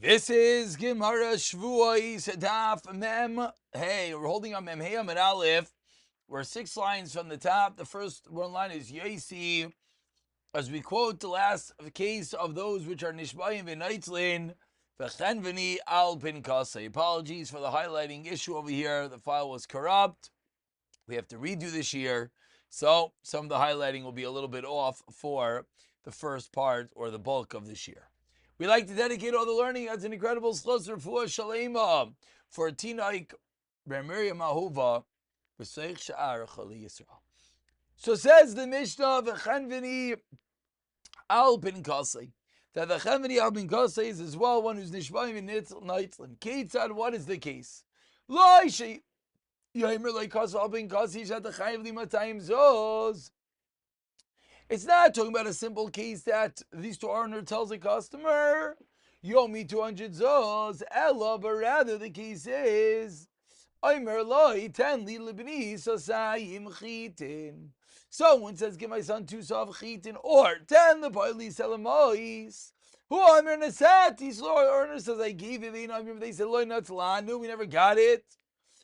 This is Gemara Shavuos Daf Mem. Hey, we're holding on Mem Hey Amid Aleph. We're 6 lines from the top. The first one line is Yosi. As we quote the last case of those which are Nishbayim v'Neitzlin v'Chenveni al Pinkase. Apologies for the highlighting issue over here. The file was corrupt. We have to redo this year. So some of the highlighting will be a little bit off for the first part or the bulk of this year. We like to dedicate all the learning as an incredible schos refuah shalema for Tinok Miriam Ahuva b'seich sha'ar chali Yisrael. So says the Mishnah, v'chenveni al pinkasei, that the chenveni al pinkasei is as well one who's nishbayim in nitzlin. Ketzad, what is the case? Loi she yomer like kas al pinkasei shat chayiv limatayim zos. It's not talking about a simple case that the store owner tells a customer, you owe me 200 zos, ella, but rather the case is, someone says, give my son 2 sav chitin, or 10 the boili salamois. Who Omer Nasati, store owner says, I gave it, they said, Loi Natzlanu, we never got it.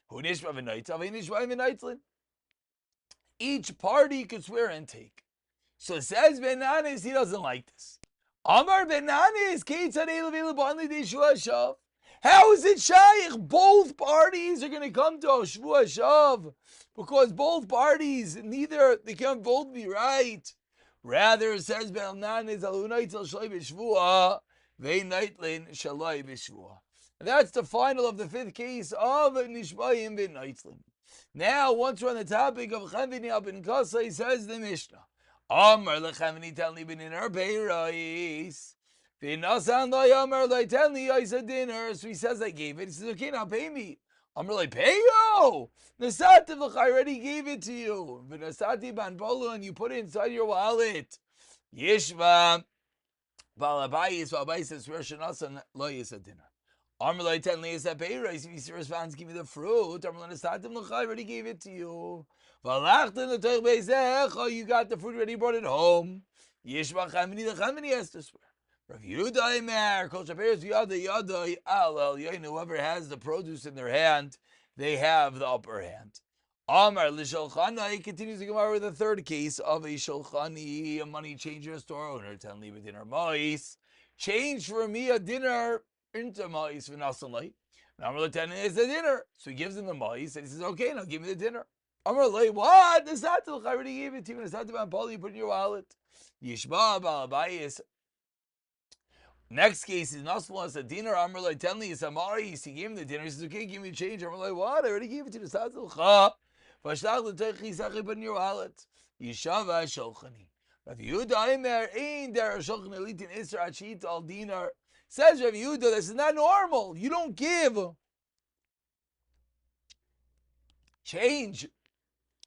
Who nishma v'naitzal, v'nishma v'naitzlin. Each party could swear and take. So it says Benanis, he doesn't like this. Amar Benanis, how is it shaykh? Both parties are going to come to Shvuah Shav because both parties, they can't both be right. Rather, it says Benanis, and that's the final of the 5th case of Nishbayim ben Neitzlin. Now, once we're on the topic of Chenveni al Pinkasei, says the Mishnah. Amar lechavni telni b'dinner peiros. V'nasan lo yamar lo telni I said dinner. So he says I gave it. He says okay, now pay me. Amar lo pay you. Nasati l'ch I already gave it to you. V'nasati ban bolu and you put it inside your wallet. Yishva balabayis balabayis says swear lo yisad dinner. Amar lo telni yisad peiros. If he responds, give me the fruit. Amar lo nasati l'ch I already gave it to you. You got the fruit ready, brought it home. Yishma Chamini, the Chamini has to swear. Rav Yehuda Emer, Kol Shaperes Yada Yada Al Yain, whoever has the produce in their hand, they have the upper hand. Amar Lishalchana, he continues to come over with the 3rd case of a Shalchani, a money changer, a store owner, telling me a dinner mais. Change for me a dinner into mais v'nasanlai. Now Amar L'Tanin is the dinner. So he gives him the mais, and he says, okay, now give me the dinner. Amar Lei, what? The satil, I already gave it to you. The satil ban you put in your wallet. Yishba balabayis. Next case is Nasmal as a dinner. Amar Lei, tell me, Samaris. He gave him the dinner. He says, okay, give me change. Amar Lei, what? I already gave it to the satil. Cha. Vashlach l'techi sachi put in your wallet. Yishava sholchani. Rav Yehuda Emer, ain't there a sholchan elitin isra achit al dinar. Says Rav Yehuda, this is not normal. You don't give change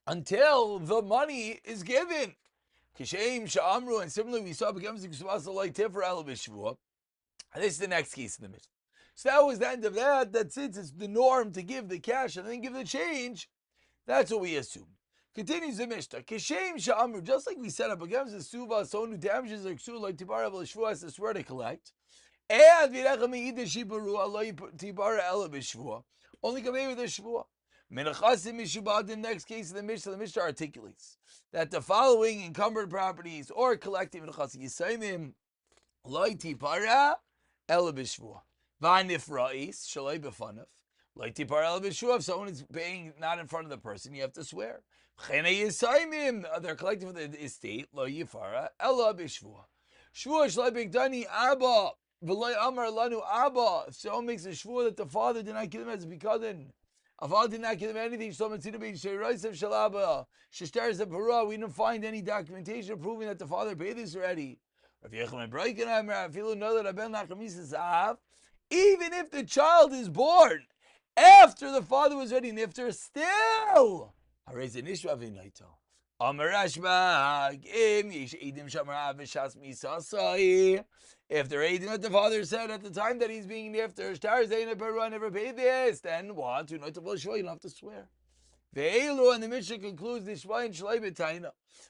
until the money is given. Kishem sha'amru, and similarly we saw becomes the and this is the next case in the Mishnah. So that was the end of that. That since it's the norm to give the cash and then give the change, that's what we assume. Continues the Mishnah. Kishem sha'amru, just like we set up against the suva, someone who damages their ksuva like tibar el shvuah has to swear to collect, and v'irecham me'idah shibaru aloi tibar el b'shvuah, only come in with the shvuah. The next case of the Mishnah articulates that the following encumbered properties or collective Yisaimim Loiti Para El Bishvua Vanifrais Shalai Befanav Loiti Para El Bishvua. If someone is paying not in front of the person, you have to swear. Chene Yisaimim, they're collecting for the estate Lo Yifara Ella Bishvua Shvua Shalai Bigdani Abba V'Loi Amar Lanu Abba. If someone makes a shvua that the father did not kill him as a bikadin, Aval did not give him anything. We didn't find any documentation proving that the father paid this already. Even if the child is born after the father was already nifter, still. If they're aiding what the father said at the time that he's being nifter, I never paid this, then what? You don't have to swear. And the Mishnah concludes this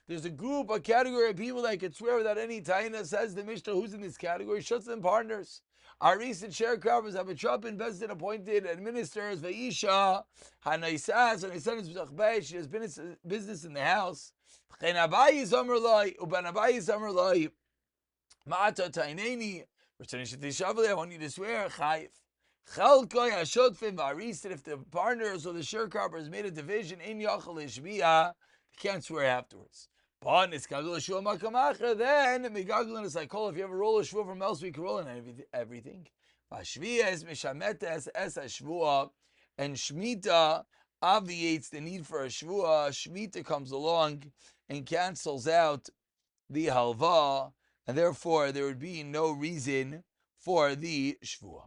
there's a group, a category of people that can swear without any taina. Says the Mishnah, who's in this category? Shuts and partners. Aris and sharecroppers have a trumpet, Bezdin appointed administrators, Vaisha, Hanaisas, and his son is B'chbei, she has business in the house. Chen Abayi Zamerlai, Uban Abayi Zamerlai, Ma'ata Taineni, returning to Tishavli, I want you to swear, Chayiv. Chalkoi Hashotfim Varis, and if the partners or the sharecroppers made a division, in Yachal Ishbiya, they can't swear afterwards. But it's Gagul Shua Makamacha, then Megagulin is like, call if you have a roll of Shua from else, we can roll in everything. Vashviya is Mishameta es Shvua, and Shemitah obviates the need for a Shvua. Shemitah comes along and cancels out the Halva, and therefore there would be no reason for the Shvua.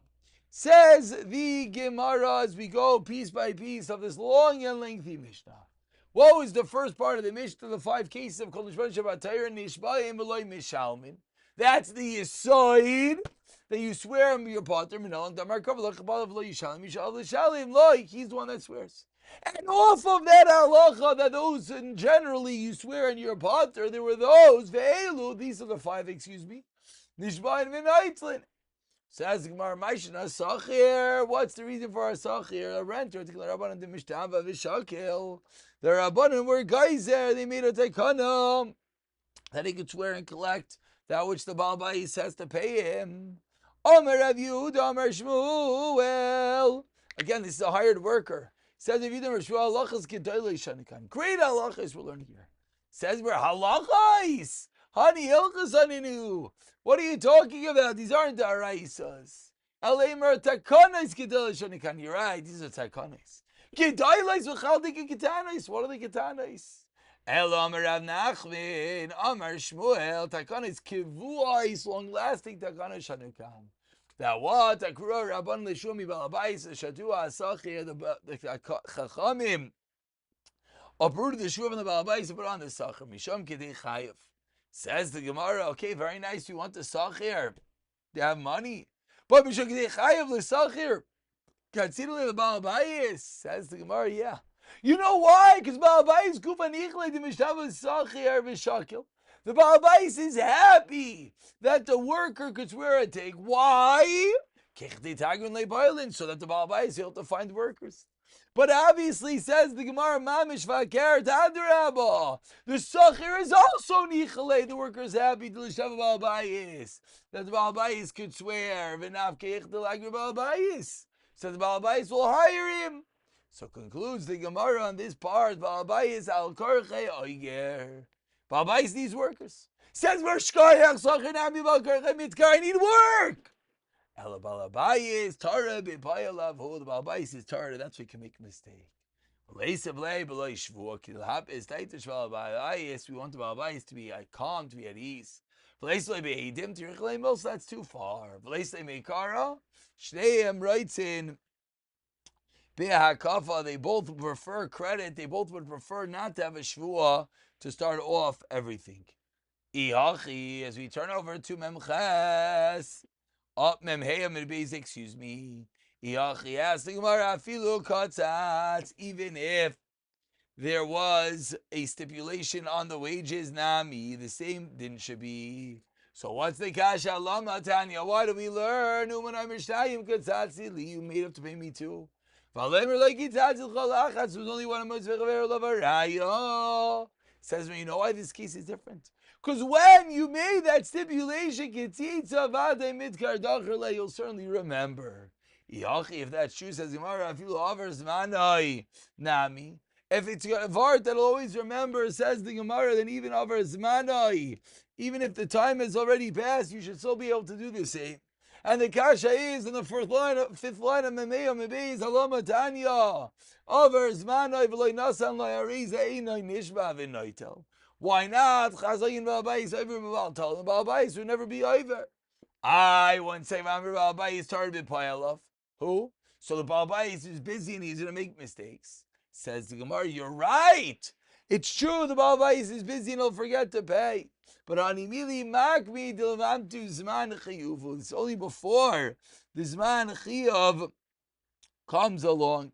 Says the Gemara as we go piece by piece of this long and lengthy Mishnah. What was the first part of the Mishnah? The 5 cases of Kol Nishban Shabbat Torah Nishbayim V'loy Mishalmin. That's the Yisoid that you swear on your pater. Minalang Damar Kav L'Chabal V'loy Yishalim Yishal L'Shalim Loy. He's the one that swears. And off of that halacha that those and generally you swear on your pater, there were those Ve'elu. These are the 5. Nishbayim V'naitzlin. Says the Gemara, Maishna Sachir. What's the reason for our Sachir? A renter. The Rabbanan de Mishtava V'Shakil. The Rabbanan were guys there. They made a tekana that he could swear and collect that which the Baal Bayis has to pay him. Omer Rav Yehuda, Omer Shmuel. Again, this is a hired worker. Says Rav Yehuda, Omer Shmuel, halachas gedolei shanikan. Great halachas we'll learn here. Says we're halachas. Hani hilchas aninu. What are you talking about? These aren't daraisas. Aleimer takonis gedolei shanikan. You're right. These are takonis. Gedolei v'chaldik ketanis. What are the ketanis? El Amar Rav Nachman, Amar Shmuel, Takonis kivuais, long-lasting takonis shanukan. That what? Akura Rabban Leshumi Balabais, Shatua Asachi, the Chachamim uprooted the Shuv and the Balabais and put on the Sachar. Misham Kedei Chayev. Says the Gemara, okay, very nice. You want the Sachir? They have money. But Misham Kedei Chayev, the Sachir. Katzidule the Balabais. Says the Gemara, yeah. You know why? Because Balabais Kufa Nichle the Mishtava Sachir V'Shakil. The Balabais is happy that the worker could swear a take. Why? So that the Balabais is able to find workers. But obviously, says the Gemara, Mamish Vakar Tadrabba. The Sachir is also Nichle. The worker is happy to Lishava Balabais. That the Balabais could swear. V'nav Kech the Lagri Balabais. So the Balabais will hire him. So concludes the Gemara on this part, Balabais al Korche Oiger. Balabais needs workers. Says we're Shkoyach Sachinami Balkorche Mitkar, I need work. El Balabais, Torah B'Payalav, who the Balabais is Torah, that's where you can make a mistake. We want the Balabais to be calm, to be at ease. That's too far. Shneim writes in they both prefer credit. They both would prefer not to have a shvua to start off everything. Iachi, as we turn over to Memches, excuse me. Iachi asks the Gemara, afilu katzatz, even if there was a stipulation on the wages, nami, the same din should be. So what's the kasha? Lama Tanya, why do we learn? You made up to pay me too. Says when you know why this case is different. Because when you made that stipulation, you'll certainly remember. If that's true, says Nami. If it's a vart that'll always remember, says the Gemara, then even over Zmanai, even if the time has already passed, you should still be able to do the same. And the kasha is in the fifth line of Memei Mebei Halama Tanya. Over Zmanai v'loy nasan lo yariza einay nishba v'noitel. Why not? Chazayin Balabais over Baltal. The Balabais would never be over. I won't say Mamre Balabais started b'payalav. Who? So the Balabais is busy and he's going to make mistakes. Says the Gemara, you're right. It's true the Balabais is busy and he'll forget to pay. But animili makmi dilvamtu zman chiyuvu. It's only before the zman chiyuv comes along.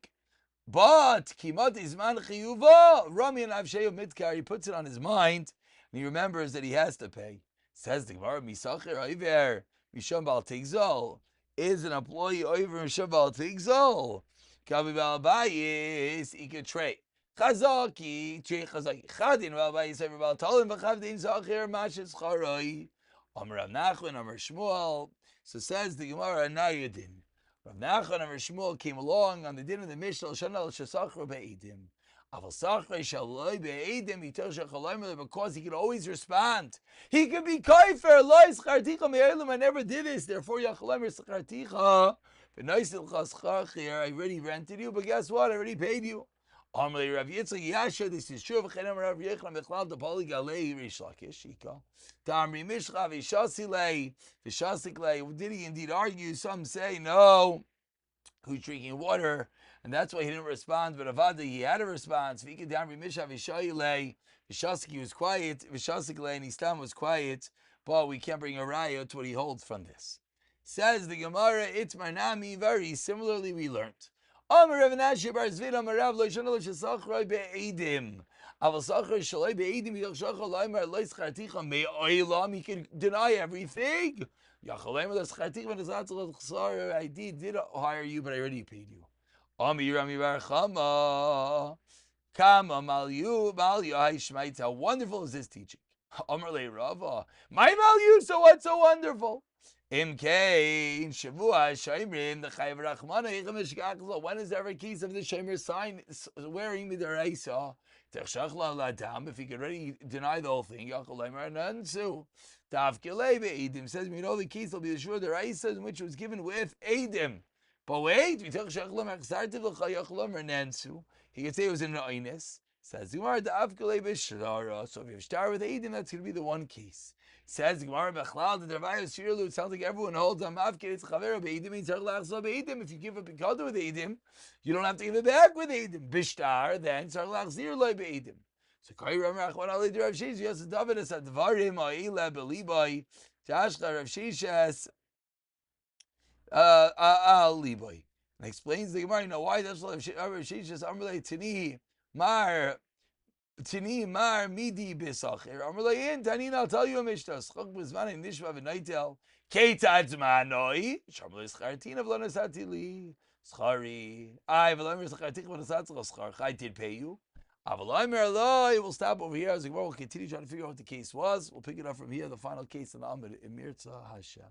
But kimat zman chiyuva rami and avsheyu mitkar. He puts it on his mind and he remembers that he has to pay. Says the Gemara, misachir aiver misham bal tigzol. is an employee over Shavuot Tigzol. Kavi Balbayis, he could trade. Chazaki, trade Chazaki. Chadin Balbayis over Baltolim, Vachavdin Zachir, Mashis Charoi. Amar Rav Nachman, Amar Shmuel. So says the Gemara, Nayadin. Rav Nachman, Amar Shmuel came along on the din of the Mishnah, Shanal Shasachra Be'edim. Because he can always respond. He can be kaifer. I never did this. Therefore, I already rented you, but guess what? I already paid you. This is true. Did he indeed argue? Some say no. Who's drinking water, and that's why he didn't respond. But Avada, he had a response. He was quiet. And Islam was quiet. But we can't bring a raya to what he holds from this. Says the Gemara, it's Marnami. Very similarly, we learned. He can deny everything. I did hire you, but I already paid you. How wonderful is this teaching? My value, so what's so wonderful? When is there ever a case of the Shomer sign wearing midaraisa? If he could already deny the whole thing, says, we know the case will be the Shur deraisa in which it was given with Eidim. But wait, he could say it was in Einis. Says Gemara, so if you start with Eidim, that's going to be the one case. Says Gemara, it sounds like everyone holds on Mafkir, it's Chaver Beidim, if you give a Pikado with Eidim, you don't have to give it back with Eidim. Bishtar, then Tzarch Lachzir Loi Beidim. So Kai Ramach one Ali Rav Shish, yes, David is at Dvarim Aila Belibai, Tashka Rav Shishas Libai. And explains the Gemara, you know why that's Rav Shishas Amrle Tini Mar Midi Bisachir. Amrle Tanin, I'll tell you a Mishnah. Schok Bizman in Nishma V'Naitel Keitad Manoi Shamrle Schartin of Lanasatili Schari. I V'Lamer Schartik V'Nasatzel Schar. I did pay you. We'll stop over here as we'll continue trying to figure out what the case was. We'll pick it up from here, the final case in the Amid Emirza Hashem.